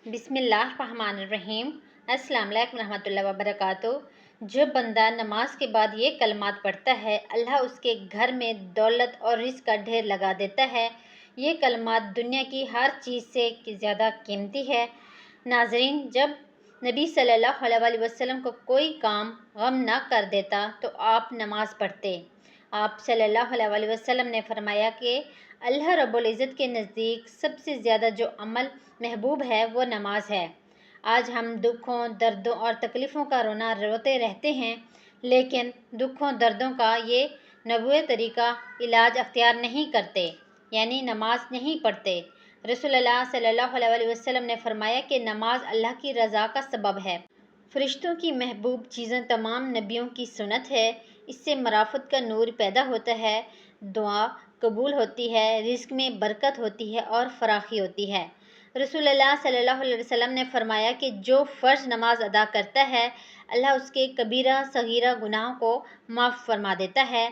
बिस्मिल्लाहिर्रहमानिर्रहीम। अस्सलाम वालेकुम रहमतुल्लाहि वबरकातुहू। जो बंदा नमाज के बाद ये कलमात पढ़ता है, अल्लाह उसके घर में दौलत और रिज़्क़ का ढेर लगा देता है। ये कलमात दुनिया की हर चीज़ से ज़्यादा कीमती है। नाज़रीन, जब नबी सल्लल्लाहु अलैहि वसल्लम को कोई काम गम ना कर देता तो आप नमाज़ पढ़ते। आप सल्लल्लाहु अलैहि वसल्लम ने फरमाया कि अल्लाह रब्बुल इज़्ज़त के नज़दीक सबसे ज़्यादा जो अमल महबूब है वो नमाज है। आज हम दुखों, दर्दों और तकलीफ़ों का रोते रहते हैं, लेकिन दुखों, दर्दों का ये नबवी तरीका इलाज अख्तियार नहीं करते, यानी नमाज नहीं पढ़ते। रसूलुल्लाह सल्लल्लाहु अलैहि वसल्लम ने फरमाया कि नमाज अल्लाह की रज़ा का सबब है। फ़रिश्तों की महबूब चीज़ें तमाम नबियों की सुन्नत है। इससे मराफ़त का नूर पैदा होता है, दुआ कबूल होती है, रिज़्क़ में बरकत होती है और फ़राखी होती है। रसूलुल्लाह सल्लल्लाहु अलैहि वसल्लम ने फरमाया कि जो फ़र्ज़ नमाज अदा करता है, अल्लाह उसके कबीरा सगीरा गुनाहों को माफ़ फरमा देता है।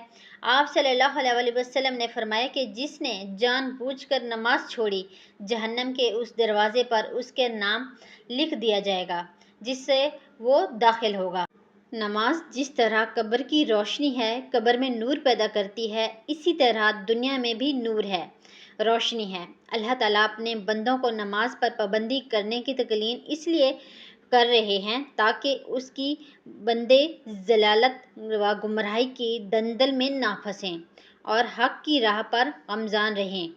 आप सल्लल्लाहु अलैहि वसल्लम ने फरमाया कि जिसने जानबूझकर नमाज छोड़ी, जहन्नम के उस दरवाज़े पर उसके नाम लिख दिया जाएगा जिससे वो दाखिल होगा। नमाज जिस तरह कब्र की रोशनी है, कब्र में नूर पैदा करती है, इसी तरह दुनिया में भी नूर है, रोशनी है। अल्लाह ताला अपने बंदों को नमाज पर पाबंदी करने की तकलीन इसलिए कर रहे हैं ताकि उसकी बंदे जलालत व गुमराही की दलदल में ना फंसें और हक़ की राह पर गमज़ान रहें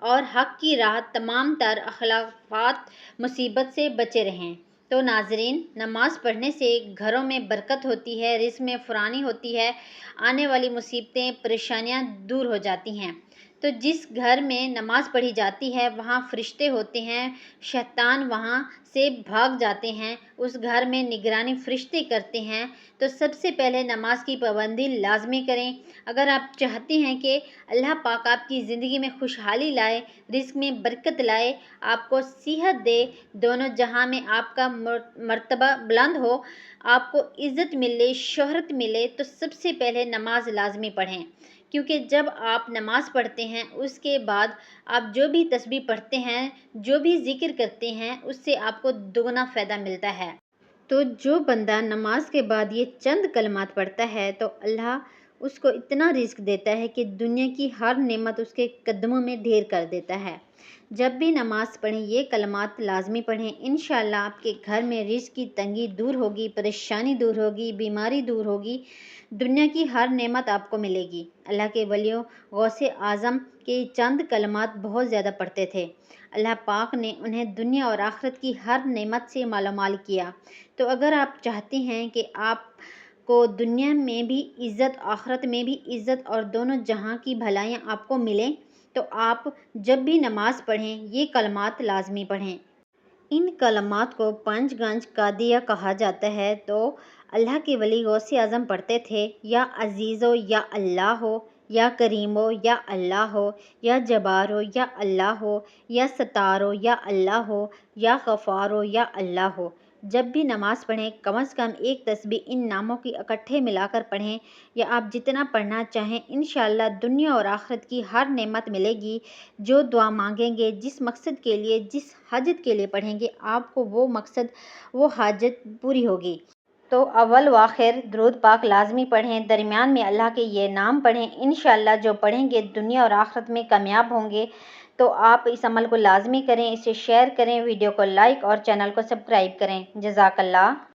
और हक़ की राह तमाम तर अखलाफ़ात मुसीबत से बचे रहें। तो नाज़रीन, नमाज पढ़ने से घरों में बरकत होती है, रिज़्क़ में फ़रानी होती है, आने वाली मुसीबतें, परेशानियां दूर हो जाती हैं। तो जिस घर में नमाज पढ़ी जाती है वहाँ फ़रिश्ते होते हैं, शैतान वहाँ से भाग जाते हैं, उस घर में निगरानी फ़रिश्ते करते हैं। तो सबसे पहले नमाज की पाबंदी लाज़मी करें। अगर आप चाहते हैं कि अल्लाह पाक आपकी ज़िंदगी में खुशहाली लाए, रिज़्क़ में बरकत लाए, आपको सेहत दे, दोनों जहां में आपका मर्तबा बुलंद हो, आपको इज़्ज़त मिले, शोहरत मिले, तो सबसे पहले नमाज लाज़मी पढ़ें। क्योंकि जब आप नमाज पढ़ते हैं उसके बाद आप जो भी तस्बीह पढ़ते हैं, जो भी ज़िक्र करते हैं, उससे आपको दुगना फ़ायदा मिलता है। तो जो बंदा नमाज के बाद ये चंद कलमात पढ़ता है तो अल्लाह उसको इतना रिज़्क़ देता है कि दुनिया की हर नेमत उसके कदमों में ढेर कर देता है। जब भी नमाज पढ़ें, ये कलमात लाज़मी पढ़ें। इंशाअल्लाह आपके घर में रिज़्क़ की तंगी दूर होगी, परेशानी दूर होगी, बीमारी दूर होगी, दुनिया की हर नेमत आपको मिलेगी। अल्लाह के वलियों गौसे आज़म के चंद कलमात बहुत ज़्यादा पढ़ते थे। अल्लाह पाक ने उन्हें दुनिया और आखिरत की हर नेमत से मालामाल किया। तो अगर आप चाहते हैं कि आपको दुनिया में भी इज़्ज़त, आखिरत में भी इज़्ज़त और दोनों जहां की भलाइयाँ आपको मिलें, तो आप जब भी नमाज पढ़ें ये कलमात लाज़मी पढ़ें। इन कलमात को पंचगंज कादिया कहा जाता है। तो अल्लाह के वली गौसे आज़म पढ़ते थे, या अज़ीज़ो या अल्लाह हो, या करीमो या अल्लाह हो, या जबारो या अल्लाह हो, या सतारो या अल्लाह हो, या गफ़ारो या अल्लाह हो। जब भी नमाज़ पढ़ें कम से कम एक तस्बीह इन नामों की इकट्ठे मिलाकर पढ़ें, या आप जितना पढ़ना चाहें। इंशाअल्लाह दुनिया और आखिरत की हर नेमत मिलेगी। जो दुआ मांगेंगे, जिस मकसद के लिए, जिस हाजत के लिए पढ़ेंगे, आपको वो मकसद, वो हाजत पूरी होगी। तो अव्वल व आखिर दुरूद पाक लाज़मी पढ़ें, दरमियान में अल्लाह के ये नाम पढ़ें। इंशाअल्लाह जो पढ़ेंगे दुनिया और आखिरत में कामयाब होंगे। तो आप इस अमल को लाज़मी करें, इसे शेयर करें, वीडियो को लाइक और चैनल को सब्सक्राइब करें। जज़ाकल्लाह।